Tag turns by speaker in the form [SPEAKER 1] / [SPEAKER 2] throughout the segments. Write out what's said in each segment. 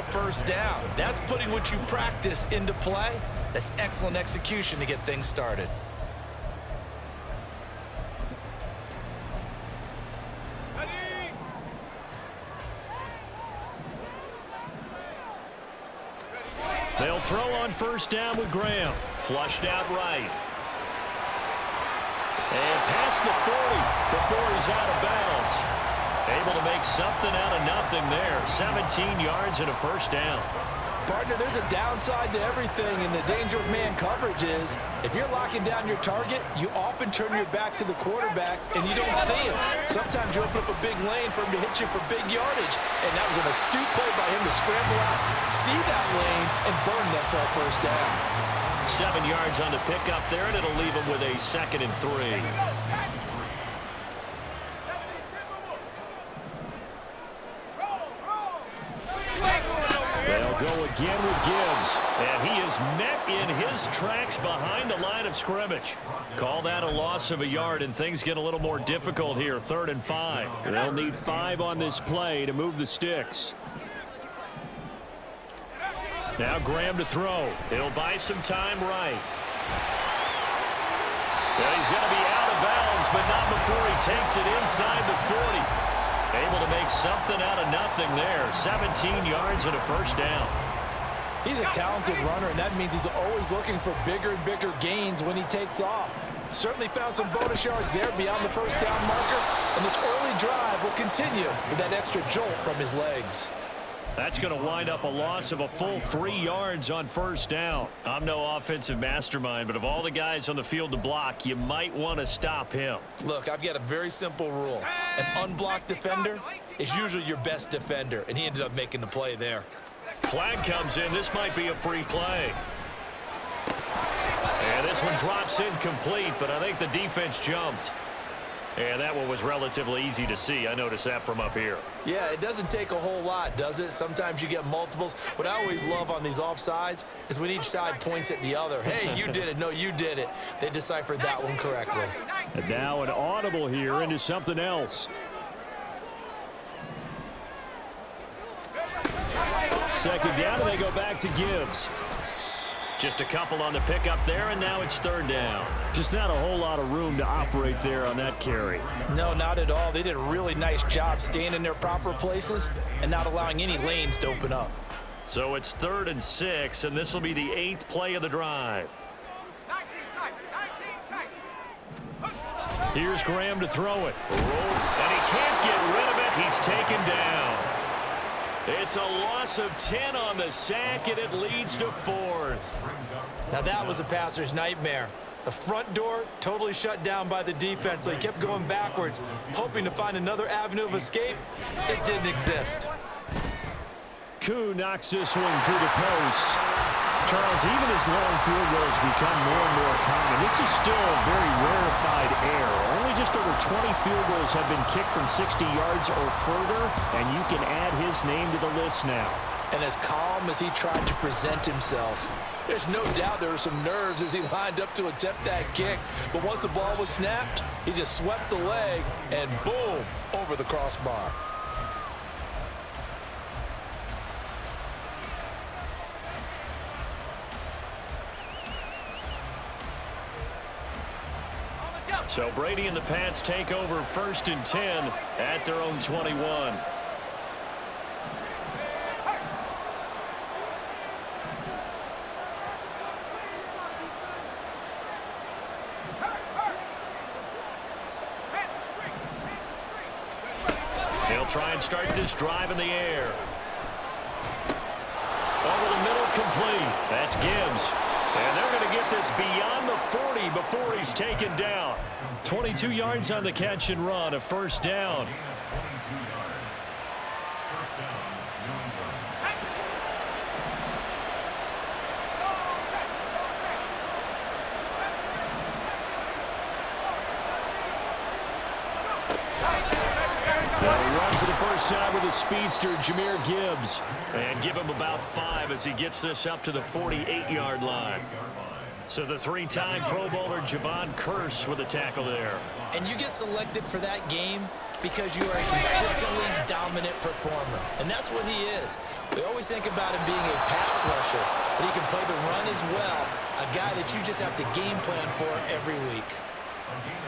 [SPEAKER 1] a first down. That's putting what you practice into play. That's excellent execution to get things started.
[SPEAKER 2] They'll throw on first down with Graham. Flushed out right. And past the 40 before he's out of bounds. Able to make something out of nothing there. 17 yards and a first down.
[SPEAKER 1] Partner, there's a downside to everything, and the danger of man coverage is if you're locking down your target, you often turn your back to the quarterback and you don't see him. Sometimes you open up a big lane for him to hit you for big yardage, and that was an astute play by him to scramble out, see that lane, and burn that for a first down.
[SPEAKER 2] 7 yards on the pickup there, and it'll leave him with a 2nd and 3. They'll go again with Gibbs, and he is met in his tracks behind the line of scrimmage. Call that a loss of a yard, and things get a little more difficult here. 3rd and 5. They'll need 5 on this play to move the sticks. Now Graham to throw. It'll buy some time right. Well, he's going to be out of bounds, but not before he takes it inside the 40. Able to make something out of nothing there. 17 yards and a first down.
[SPEAKER 1] He's a talented runner, and that means he's always looking for bigger and bigger gains when he takes off. Certainly found some bonus yards there beyond the first down marker, and this early drive will continue with that extra jolt from his legs.
[SPEAKER 2] That's going to wind up a loss of a full 3 yards on first down. I'm no offensive mastermind, but of all the guys on the field to block, you might want to stop him.
[SPEAKER 1] Look, I've got a very simple rule. An unblocked defender is usually your best defender, and he ended up making the play there.
[SPEAKER 2] Flag comes in. This might be a free play. And this one drops incomplete, but I think the defense jumped. And that one was relatively easy to see. I noticed that from up here.
[SPEAKER 1] Yeah, it doesn't take a whole lot, does it? Sometimes you get multiples. What I always love on these offsides is when each side points at the other. Hey, you did it. No, you did it. They deciphered that one correctly.
[SPEAKER 2] And now an audible here into something else. Second down, and they go back to Gibbs. Just a couple on the pickup there, and now it's 3rd down. Just not a whole lot of room to operate there on that carry.
[SPEAKER 1] No, not at all. They did a really nice job staying in their proper places and not allowing any lanes to open up.
[SPEAKER 2] So it's 3rd and 6, and this will be the 8th play of the drive. Here's Graham to throw it. And he can't get rid of it. He's taken down. It's a loss of 10 on the sack, and it leads to 4th.
[SPEAKER 1] Now that was a passer's nightmare. The front door totally shut down by the defense, so he kept going backwards, hoping to find another avenue of escape. It didn't exist.
[SPEAKER 2] Koo knocks this one through the post. Charles, even as long field goals become more and more common, this is still a very rarefied air. Only just over 20 field goals have been kicked from 60 yards or further, and you can add his name to the list now.
[SPEAKER 1] And as calm as he tried to present himself, there's no doubt there were some nerves as he lined up to attempt that kick. But once the ball was snapped, he just swept the leg and boom, over the crossbar.
[SPEAKER 2] So Brady and the Pats take over 1st and 10 at their own 21. They'll try and start this drive in the air. Over the middle, complete. That's Gibbs. And they're going to get this beyond the 40 before he's taken down. 22 yards on the catch and run, a first down. Runs for the first time with his speedster, Jahmyr Gibbs. And give him about 5 as he gets this up to the 48-yard line. So the three-time Pro Bowler Javon Curse with a tackle there.
[SPEAKER 1] And you get selected for that game because you are a consistently dominant performer. And that's what he is. We always think about him being a pass rusher, but he can play the run as well, a guy that you just have to game plan for every week.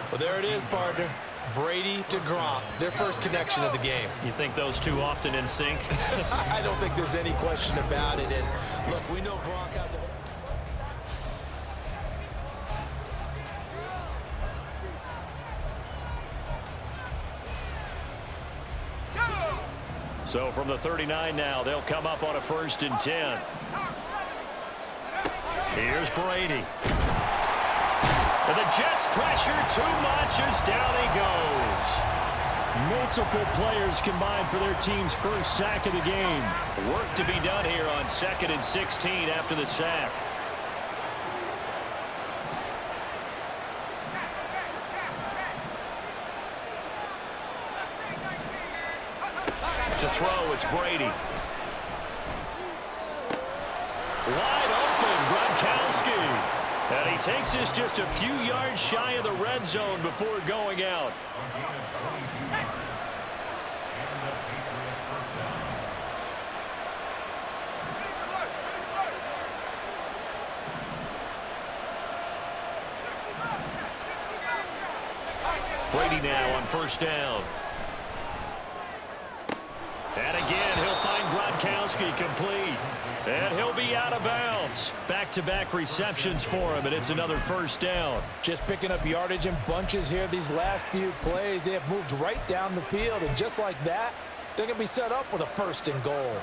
[SPEAKER 1] Well, there it is, partner. Brady to Gronk, their first connection of the game.
[SPEAKER 2] You think those two often in sync?
[SPEAKER 1] I don't think there's any question about it. And look, we know Gronk has a...
[SPEAKER 2] So from the 39 now, they'll come up on a 1st and 10. Here's Brady. And the Jets pressure too much as down he goes. Multiple players combined for their team's first sack of the game. Work to be done here on 2nd and 16 after the sack. To throw, it's Brady. Wide open, Gronkowski. And he takes this just a few yards shy of the red zone before going out. Brady now on 1st down. And again, he'll find Gronkowski complete. And he'll be out of bounds. Back-to-back receptions for him, and it's another 1st down.
[SPEAKER 1] Just picking up yardage in bunches here these last few plays. They have moved right down the field, and just like that, they're going to be set up with a 1st and goal.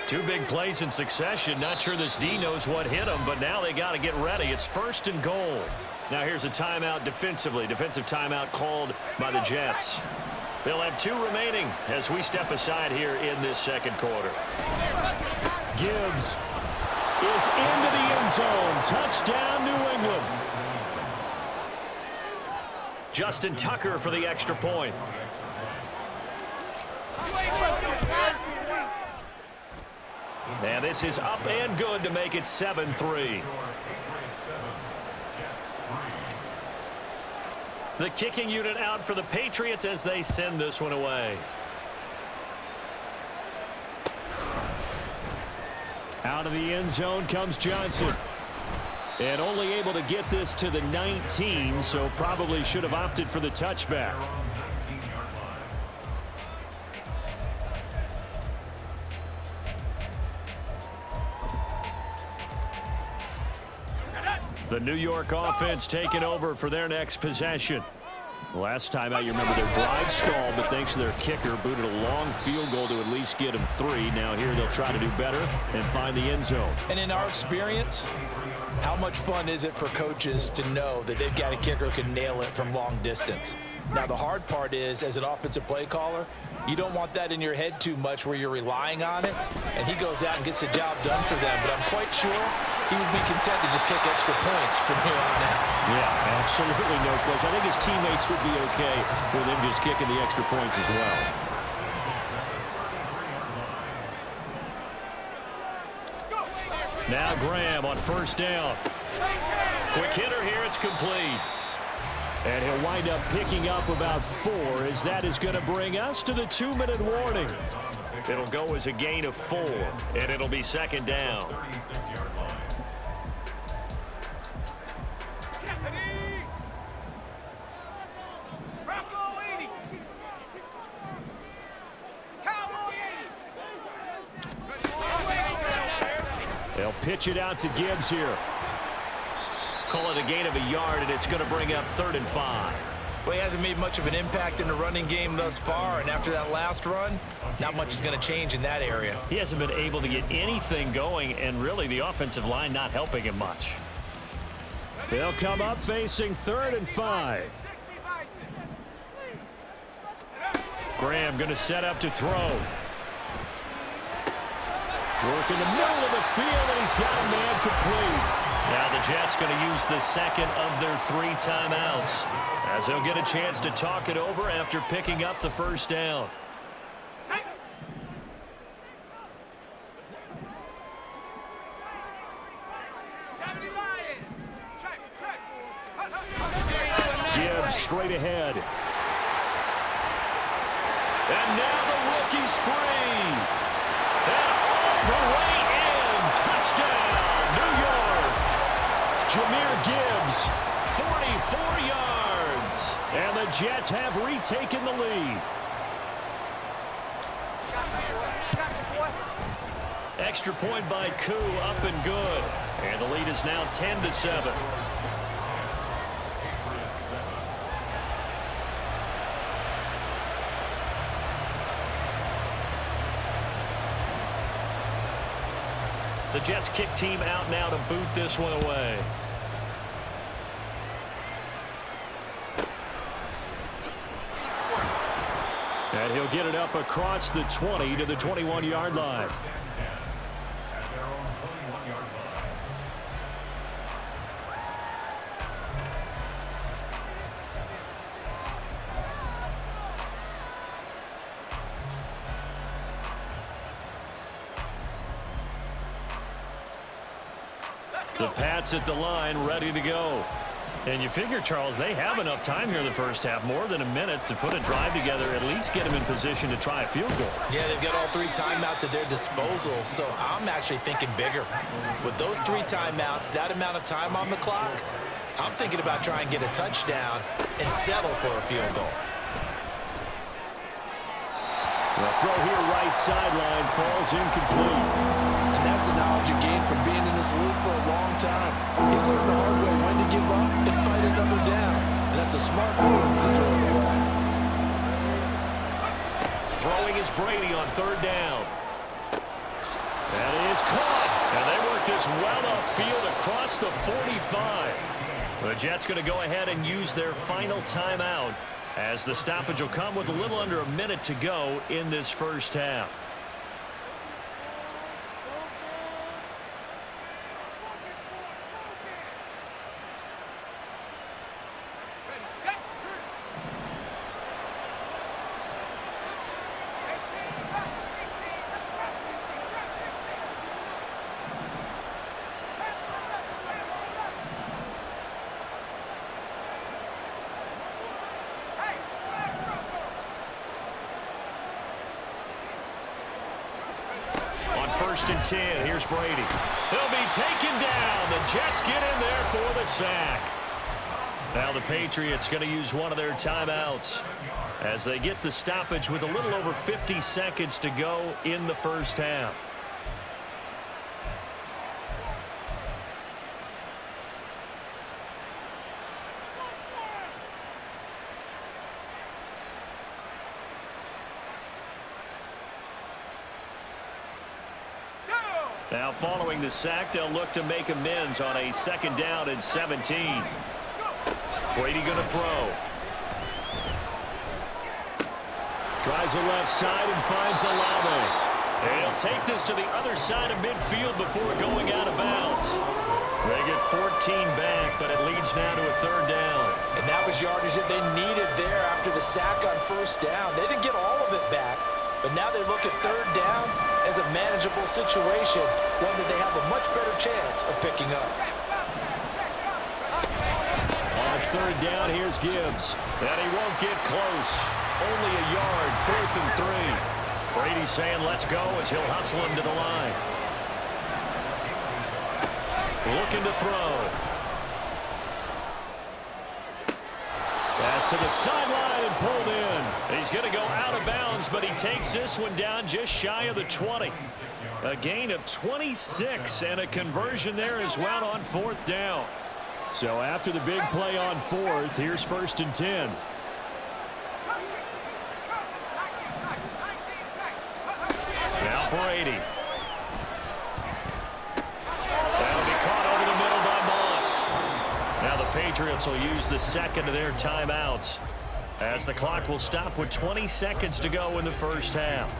[SPEAKER 2] 2 big plays in succession. Not sure this D knows what hit him, but now they got to get ready. It's 1st and goal. Now here's a timeout defensively. Defensive timeout called by the Jets. They'll have 2 remaining as we step aside here in this 2nd quarter. Gibbs is into the end zone. Touchdown, New England. Justin Tucker for the extra point. And this is up and good to make it 7-3. The kicking unit out for the Patriots as they send this one away. Out of the end zone comes Johnson. And only able to get this to the 19, so probably should have opted for the touchback. The New York offense taking over for their next possession. Last time out, you remember their drive stalled, but thanks to their kicker, booted a long field goal to at least get them 3. Now here they'll try to do better and find the end zone.
[SPEAKER 1] And in our experience, how much fun is it for coaches to know that they've got a kicker who can nail it from long distance? Now, the hard part is, as an offensive play caller, you don't want that in your head too much where you're relying on it, and he goes out and gets the job done for them. But I'm quite sure he would be content to just kick extra points from here on out.
[SPEAKER 2] Yeah, absolutely no question. I think his teammates would be okay with him just kicking the extra points as well. Now Graham on 1st down. Quick hitter here, it's complete. And he'll wind up picking up about 4 as that is going to bring us to the 2-minute warning. It'll go as a gain of 4, and it'll be 2nd down. They'll pitch it out to Gibbs here. Call it a gain of a yard, and it's going to bring up 3rd and 5.
[SPEAKER 1] Well, he hasn't made much of an impact in the running game thus far, and after that last run, not much is going to change in that area.
[SPEAKER 2] He hasn't been able to get anything going, and really the offensive line not helping him much. They'll come up facing 3rd and 5. Graham going to set up to throw. Work in the middle of the field, and he's got a man complete. Now the Jets going to use the 2nd of their 3 timeouts as they'll get a chance to talk it over after picking up the 1st down. straight ahead. And now the rookie's free. And all the way in. Touchdown, New York. Jahmyr Gibbs, 44 yards. And the Jets have retaken the lead. Extra point by Koo, up and good. And the lead is now 10-7. The Jets kick team out now to boot this one away. And he'll get it up across the 20 to the 21-yard line. The Pats at the line, ready to go. And you figure, Charles, they have enough time here in the first half, more than a minute, to put a drive together, at least get them in position to try a field goal.
[SPEAKER 1] Yeah, they've got all 3 timeouts at their disposal, so I'm actually thinking bigger. With those 3 timeouts, that amount of time on the clock, I'm thinking about trying to get a touchdown and settle for a field goal.
[SPEAKER 2] The throw here, right sideline, falls incomplete.
[SPEAKER 1] And that's the knowledge you gain from being in this league for a long time. He's learned the hard way when to give up and fight another down. And that's a smart move to throw it away.
[SPEAKER 2] Throwing is Brady on 3rd down. That is caught. And they work this well upfield across the 45. The Jets going to go ahead and use their final timeout, as the stoppage will come with a little under a minute to go in this first half. First and 10. Here's Brady. He'll be taken down. The Jets get in there for the sack. Now the Patriots going to use one of their timeouts as they get the stoppage with a little over 50 seconds to go in the first half. Now following the sack, they'll look to make amends on a 2nd down and 17. Brady going to throw. Tries the left side and finds Olave. And he'll take this to the other side of midfield before going out of bounds. They get 14 back, but it leads now to a 3rd down.
[SPEAKER 1] And that was yardage that they needed there after the sack on 1st down. They didn't get all of it back, but now they look at 3rd down as a manageable situation, one that they have a much better chance of picking up.
[SPEAKER 2] On 3rd down, here's Gibbs. And he won't get close. Only a yard, 4th and 3. Brady saying let's go as he'll hustle him to the line. Looking to throw. Pass to the sideline and pulled in. He's going to go out of bounds, but he takes this one down just shy of the 20. A gain of 26 and a conversion there as well on 4th down. So after the big play on 4th, here's 1st and 10. Now Brady. That'll be caught over the middle by Moss. Now the Patriots will use the 2nd of their timeouts, as the clock will stop with 20 seconds to go in the first half.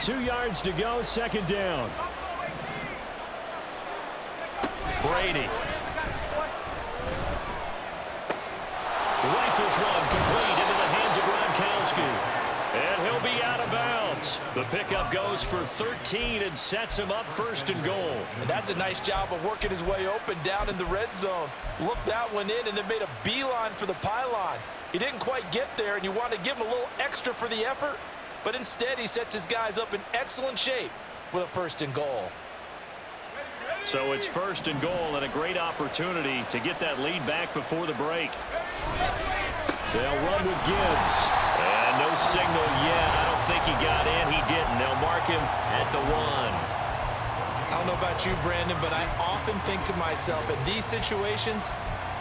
[SPEAKER 2] Two yards to go, 2nd down. Brady. Rifles one complete into the hands of Gronkowski. And he'll be out of bounds. yards. The pickup goes for 13 and sets him up 1st and goal.
[SPEAKER 1] And that's a nice job of working his way open down in the red zone. Looked that one in and then made a beeline for the pylon. He didn't quite get there, and you want to give him a little extra for the effort, but instead he sets his guys up in excellent shape with a 1st and goal.
[SPEAKER 2] So it's 1st and goal and a great opportunity to get that lead back before the break. They'll run with Gibbs. And no signal yet. I don't think he got in. He didn't. They'll mark him at the 1.
[SPEAKER 1] I don't know about you, Brandon, but I often think to myself, in these situations,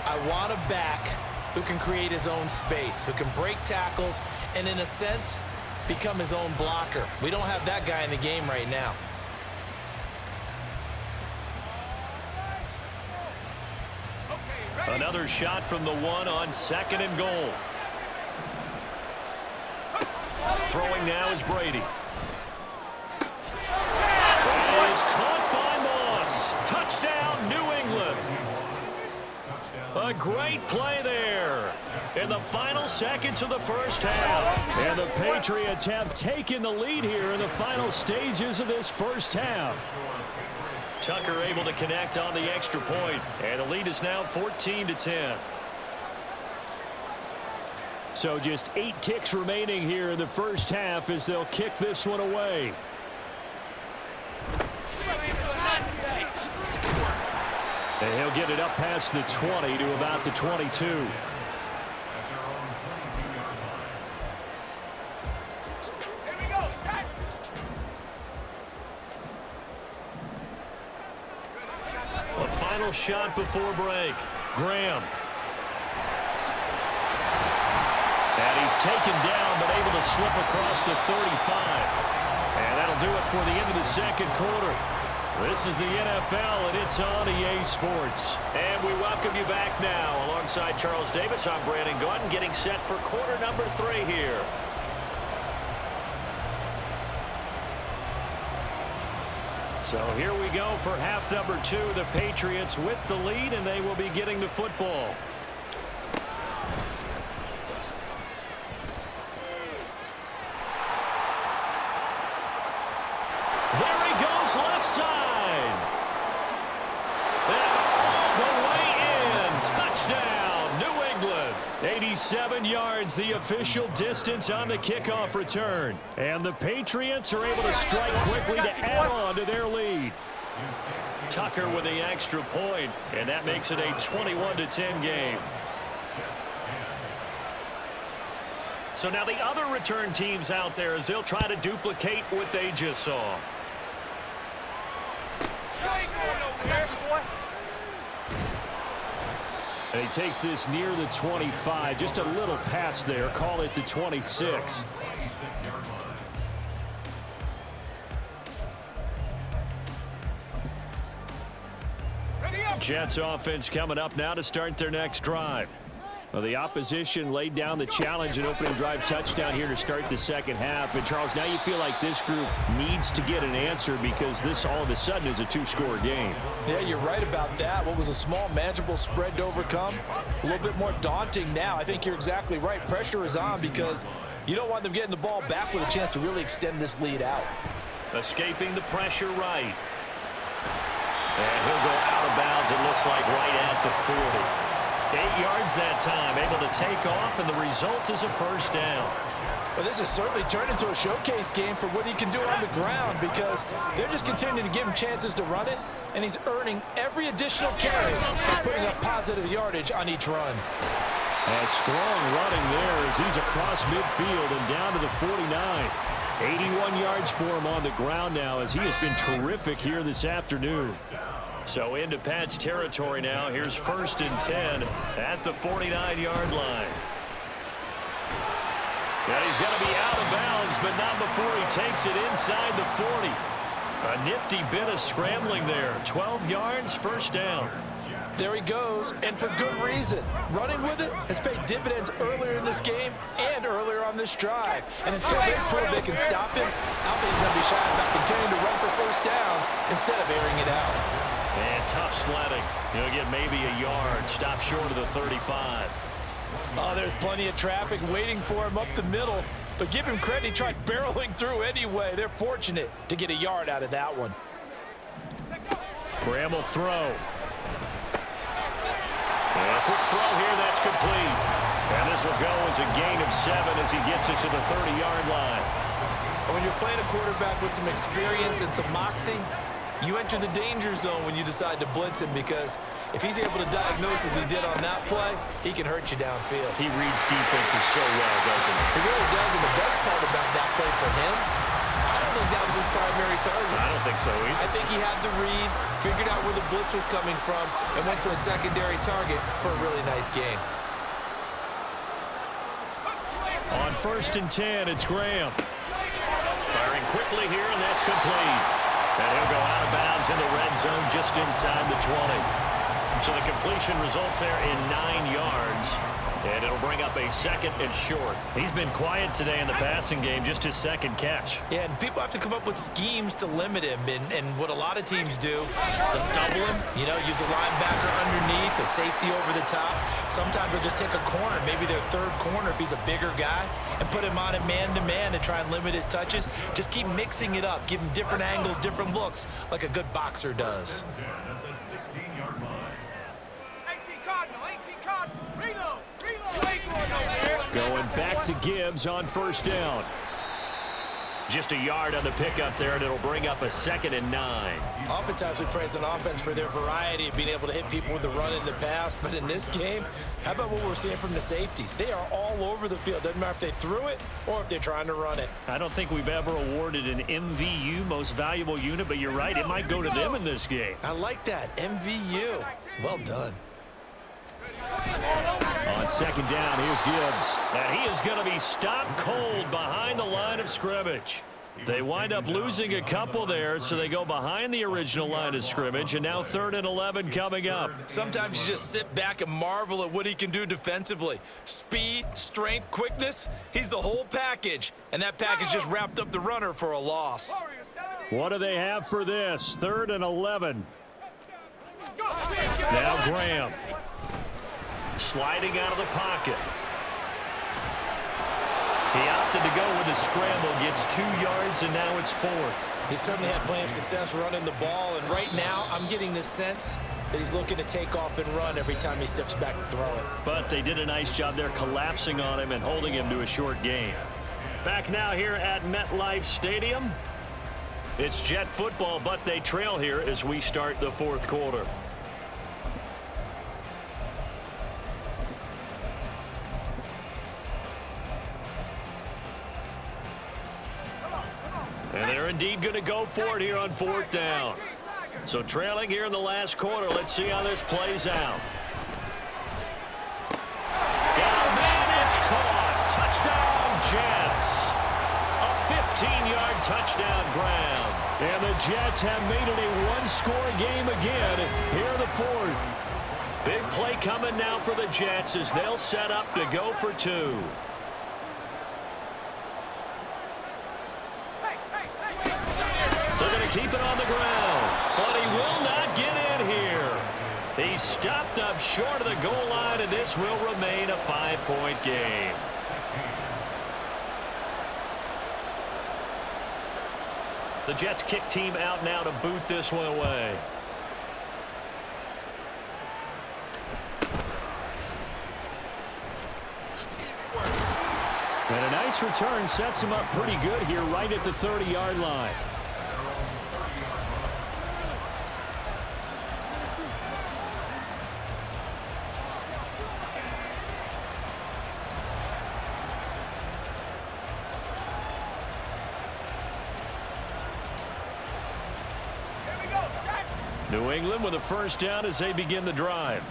[SPEAKER 1] I want a back who can create his own space, who can break tackles, and in a sense, become his own blocker. We don't have that guy in the game right now.
[SPEAKER 2] Another shot from the 1 on 2nd and goal. Throwing now is Brady. Is caught by Moss. Touchdown, New England. A great play there in the final seconds of the 1st half. And the Patriots have taken the lead here in the final stages of this 1st half. Tucker able to connect on the extra point, and the lead is now 14-10. So just 8 ticks remaining here in the 1st half as they'll kick this one away. And he'll get it up past the 20 to about the 22. A final shot before break. Graham. And he's taken down, but able to slip across the 35. And that'll do it for the end of the 2nd quarter. This is the NFL, and it's on EA Sports. And we welcome you back now. Alongside Charles Davis, I'm Brandon Gaudin, getting set for quarter number 3 here. So here we go for half number 2. The Patriots with the lead, and they will be getting the football. There he goes, left side. And all the way in. Touchdown, New England. 87 yards, the official distance on the kickoff return. And the Patriots are able to strike quickly to add on to their lead. Tucker with the extra point, and that makes it a 21-10 game. So now the other return teams out there as they'll try to duplicate what they just saw. And he takes this near the 25. Just a little pass there. Call it the 26. Jets offense coming up now to start their next drive. Well, the opposition laid down the challenge and opening drive touchdown here to start the 2nd half. And, Charles, now you feel like this group needs to get an answer because this all of a sudden is a 2-score game.
[SPEAKER 1] Yeah, you're right about that. What was a small, manageable spread to overcome, a little bit more daunting now. I think you're exactly right. Pressure is on because you don't want them getting the ball back with a chance to really extend this lead out.
[SPEAKER 2] Escaping the pressure right. And he'll go out of bounds, it looks like, right at the 40. 8 yards that time, able to take off, and the result is a 1st down.
[SPEAKER 1] Well, this has certainly turned into a showcase game for what he can do on the ground because they're just continuing to give him chances to run it, and he's earning every additional carry and putting up positive yardage on each run.
[SPEAKER 2] And strong running there as he's across midfield and down to the 49. 81 yards for him on the ground now as he has been terrific here this afternoon. So into Pat's territory now. Here's 1st and 10 at the 49-yard line. And he's going to be out of bounds, but not before he takes it inside the 40. A nifty bit of scrambling there. 12 yards, 1st down.
[SPEAKER 1] There he goes, and for good reason. Running with it has paid dividends earlier in this game and earlier on this drive. And until they prove they can stop him, I don't think he's going to be shy about continuing to run for 1st downs instead of airing it out.
[SPEAKER 2] And tough sledding. He'll get maybe a yard. Stop short of the 35.
[SPEAKER 1] Oh, there's plenty of traffic waiting for him up the middle. But give him credit, he tried barreling through anyway. They're fortunate to get a yard out of that one.
[SPEAKER 2] Graham will throw. And a quick throw here, that's complete. And this will go as a gain of 7 as he gets it to the 30-yard line.
[SPEAKER 1] When you're playing a quarterback with some experience and some moxie, you enter the danger zone when you decide to blitz him, because if he's able to diagnose as he did on that play, he can hurt you downfield.
[SPEAKER 2] He reads defenses so well, doesn't he?
[SPEAKER 1] He really does, and the best part about that play for him, I don't think that was his primary target.
[SPEAKER 2] I don't think so either.
[SPEAKER 1] I think he had the read, figured out where the blitz was coming from, and went to a secondary target for a really nice gain.
[SPEAKER 2] On 1st and 10, it's Graham. Firing quickly here, and that's complete. And he'll go out of bounds in the red zone just inside the 20. So the completion results there in 9 yards. And it'll bring up a 2nd and short. He's been quiet today in the passing game, just his 2nd catch.
[SPEAKER 1] Yeah, and people have to come up with schemes to limit him. And what a lot of teams do, they'll double him, use a linebacker underneath, a safety over the top. Sometimes they'll just take a corner, maybe their 3rd corner if he's a bigger guy, and put him on it man-to-man to try and limit his touches. Just keep mixing it up, give him different angles, different looks, like a good boxer does.
[SPEAKER 2] Going back to Gibbs on 1st down. Just a yard on the pickup there, and it'll bring up a 2nd and 9.
[SPEAKER 1] Oftentimes we praise an offense for their variety of being able to hit people with the run in the pass, but in this game, how about what we're seeing from the safeties? They are all over the field. Doesn't matter if they threw it or if they're trying to run it.
[SPEAKER 2] I don't think we've ever awarded an MVU, most valuable unit, but you're right, it might go to them in this game.
[SPEAKER 1] I like that, MVU. Well done.
[SPEAKER 2] On 2nd down, here's Gibbs. And he is going to be stopped cold behind the line of scrimmage. They wind up losing a couple there, so they go behind the original line of scrimmage, and now 3rd and 11 coming up.
[SPEAKER 1] Sometimes you just sit back and marvel at what he can do defensively. Speed, strength, quickness, he's the whole package. And that package just wrapped up the runner for a loss.
[SPEAKER 2] What do they have for this? 3rd and 11. Now Graham. Sliding out of the pocket. He opted to go with a scramble, gets 2 yards, and now it's 4th.
[SPEAKER 1] He certainly had plenty of success running the ball, and right now I'm getting the sense that he's looking to take off and run every time he steps back to throw it.
[SPEAKER 2] But they did a nice job there collapsing on him and holding him to a short gain. Back now here at MetLife Stadium. It's Jet football, but they trail here as we start the 4th quarter. And they're indeed going to go for it here on 4th down. So trailing here in the last quarter. Let's see how this plays out. Got a man, it's caught. Touchdown, Jets. A 15-yard touchdown ground. And the Jets have made it a one-score game again here in the 4th. Big play coming now for the Jets as they'll set up to go for 2. Keep it on the ground, but he will not get in here. He's stopped up short of the goal line, and this will remain a 5-point game. The Jets kick team out now to boot this one away. And a nice return sets him up pretty good here right at the 30-yard line. New England with a 1st down as they begin the drive.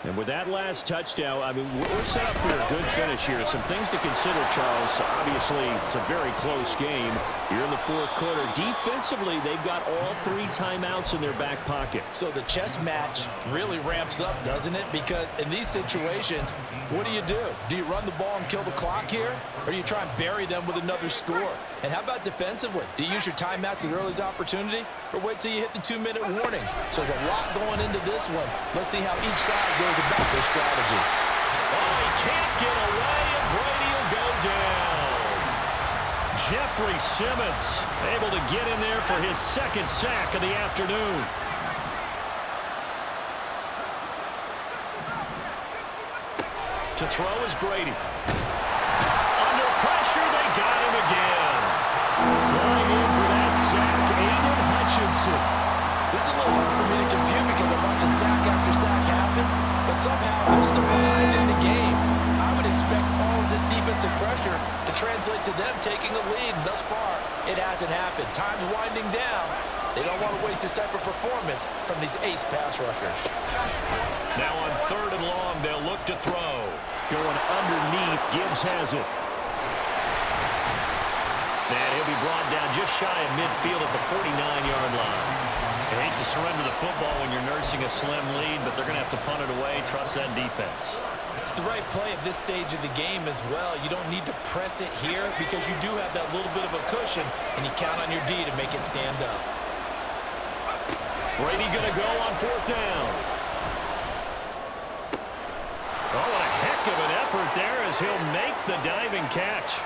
[SPEAKER 2] And with that last touchdown, I mean, we're set up for a good finish here. Some things to consider, Charles. Obviously, it's a very close game. You're in the 4th quarter. Defensively, they've got all 3 timeouts in their back pocket.
[SPEAKER 1] So the chess match really ramps up, doesn't it? Because in these situations, what do? Do you run the ball and kill the clock here? Or do you try and bury them with another score? And how about defensively? Do you use your timeouts at the earliest opportunity? Or wait till you hit the 2-minute warning? So there's a lot going into this one. Let's see how each side goes about their strategy.
[SPEAKER 2] Oh, he can't get away, and Brady will go down. Jeffrey Simmons able to get in there for his second sack of the afternoon. To throw is Brady. Under pressure, they got him again. Flying in for that sack, Aiden Hutchinson.
[SPEAKER 1] This is a little hard for me to compute because I'm watching sack after sack happen, but somehow they're still behind in the game. I would expect all of this defensive pressure to translate to them taking a lead, and thus far, it hasn't happened. Time's winding down. They don't want to waste this type of performance from these ace pass rushers.
[SPEAKER 2] Now on 3rd and long, they'll look to throw. Going underneath, Gibbs has it. And he'll be brought down just shy of midfield at the 49-yard line. I hate to surrender the football when you're nursing a slim lead, but they're going to have to punt it away. Trust that defense.
[SPEAKER 3] It's the right play at this stage of the game as well. You don't need to press it here because you do have that little bit of a cushion, and you count on your D to make it stand up.
[SPEAKER 2] Brady going to go on 4th down. Oh, what a heck of an effort there as he'll make the diving catch.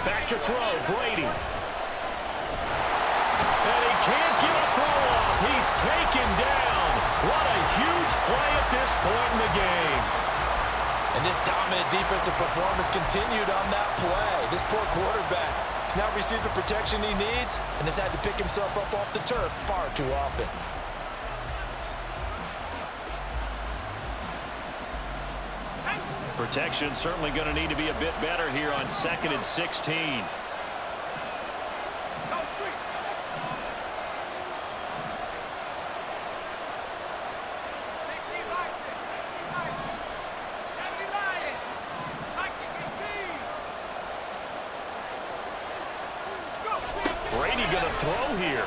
[SPEAKER 2] Back to throw, Brady. And he can't get a throw off. He's taken down. What a huge play at this point in the game.
[SPEAKER 1] And this dominant defensive performance continued on that play. This poor quarterback has not received the protection he needs and has had to pick himself up off the turf far too often.
[SPEAKER 2] Protection certainly going to need to be a bit better here on 2nd and 16. Brady going to throw here.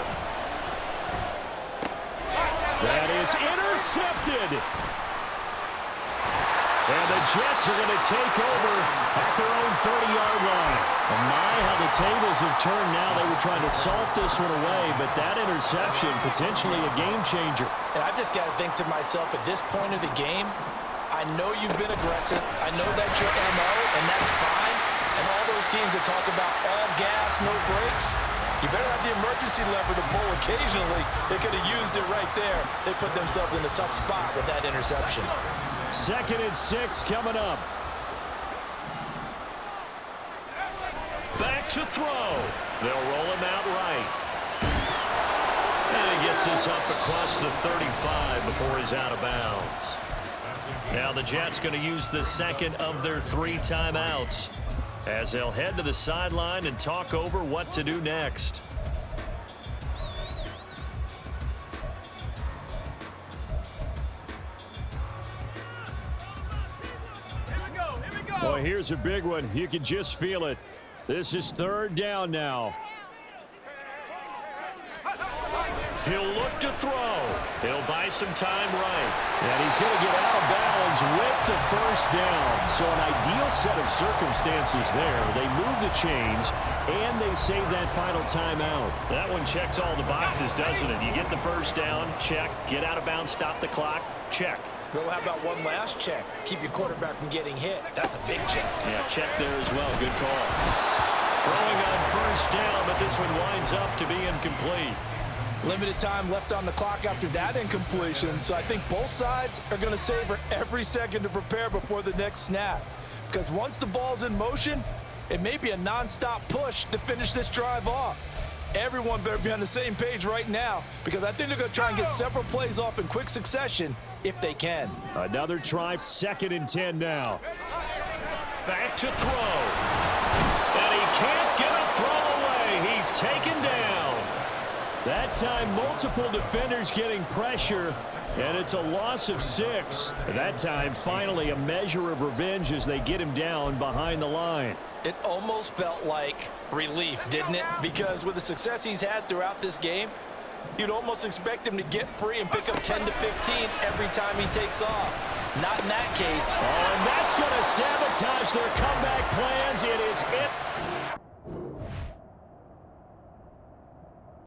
[SPEAKER 2] That is intercepted. And the Jets are going to take over at their own 30-yard line. And my, how the tables have turned now. They were trying to salt this one away, but that interception, potentially a game changer.
[SPEAKER 1] And I've just got to think to myself, at this point of the game, I know you've been aggressive. I know that's your MO, and that's fine. And all those teams that talk about all gas, no brakes, you better have the emergency lever to pull occasionally. They could have used it right there. They put themselves in a tough spot with that interception.
[SPEAKER 2] 2nd and 6 coming up. Back to throw. They'll roll him out right. And he gets this up across the 35 before he's out of bounds. Now the Jets going to use the second of their 3 timeouts as they'll head to the sideline and talk over what to do next. Well, here's a big one. You can just feel it. This is 3rd down now. He'll look to throw. He'll buy some time right. And he's going to get out of bounds with the 1st down. So an ideal set of circumstances there. They move the chains, and they save that final timeout. That one checks all the boxes, doesn't it? You get the 1st down, check. Get out of bounds, stop the clock, check.
[SPEAKER 3] Bill, how about one last check? Keep your quarterback from getting hit. That's a big check.
[SPEAKER 2] Yeah, check there as well. Good call. Throwing on 1st down, but this one winds up to be incomplete.
[SPEAKER 1] Limited time left on the clock after that incompletion, so I think both sides are going to savor every second to prepare before the next snap. Because once the ball's in motion, it may be a non-stop push to finish this drive off. Everyone better be on the same page right now, because I think they're going to try and get several plays off in quick succession if they can.
[SPEAKER 2] Another try, 2nd and 10 now. Back to throw. And he can't get a throw away. He's taken down. That time, multiple defenders getting pressure, and it's a loss of 6. That time, finally, a measure of revenge as they get him down behind the line.
[SPEAKER 1] It almost felt like relief, didn't it? Because with the success he's had throughout this game, you'd almost expect him to get free and pick up 10 to 15 every time he takes off. Not in that case.
[SPEAKER 2] Oh, and that's going to sabotage their comeback plans. It is it.